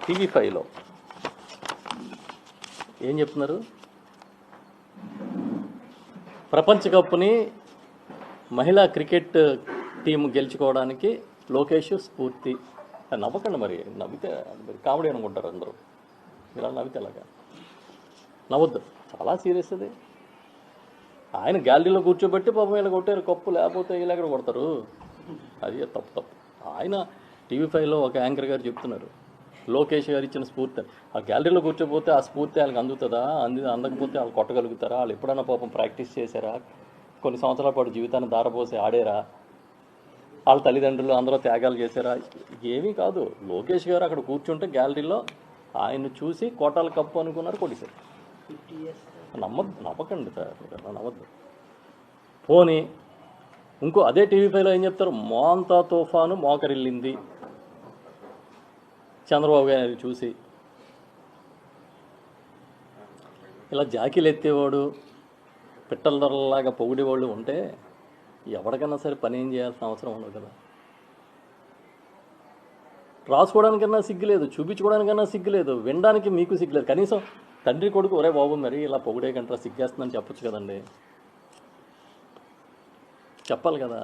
టీవీ5లో ఏం చెప్తున్నారు? ప్రపంచ కప్ని మహిళా క్రికెట్ టీం గెలుచుకోవడానికి లోకేష్ స్ఫూర్తి. నవ్వకండి, మరి నవ్వితే మరి కామెడీ అనుకుంటారు అందరూ. ఇలా నవ్వితే ఎలాగా? నవ్వద్దు, చాలా సీరియస్ అది. ఆయన గ్యాలరీలో కూర్చోబెట్టి పాపం ఇలా కొట్టారు కప్పు, లేకపోతే ఇలా ఎక్కడ కొడతారు? అది తప్పు. ఆయన టీవీ5లో ఒక యాంకర్ గారు చెప్తున్నారు, లోకేష్ గారు ఇచ్చిన స్ఫూర్తి. ఆ గ్యాలరీలో కూర్చోపోతే ఆ స్ఫూర్తి వాళ్ళకి అందుతుందా? అందకపోతే వాళ్ళు కొట్టగలుగుతారా? వాళ్ళు ఎప్పుడైనా పాపం ప్రాక్టీస్ చేశారా? కొన్ని సంవత్సరాల పాటు జీవితాన్ని దారపోసి ఆడారా? వాళ్ళ తల్లిదండ్రులు అందరూ త్యాగాలు చేశారా? ఏమీ కాదు. లోకేష్ గారు అక్కడ కూర్చుంటే గ్యాలరీలో ఆయన్ని చూసి కోటాల కప్పు అనుకున్నారు, కొట్టేశారు. నమ్మకండి సార్, నమ్మద్దు. పోనీ ఇంకో అదే టీవీ5లో ఏం చెప్తారు? మోంతా తుఫాను మోకరిల్లింది. చంద్రబాబు గారిని చూసి ఇలా జాకీలు ఎత్తేవాడు, పిట్టల ధరలాగా పొగిడేవాళ్ళు ఉంటే ఎవరికైనా సరే పని ఏం చేయాల్సిన అవసరం ఉండదు కదా. రాసుకోవడానికన్నా సిగ్గులేదు, చూపించుకోవడానికన్నా సిగ్గులేదు, వినడానికి మీకు సిగ్గులేదు. కనీసం తండ్రి కొడుకు ఒరే బాబు మరి ఇలా పొగిడే కంటే సిగ్గేస్తుందని చెప్పొచ్చు కదండి, చెప్పాలి కదా.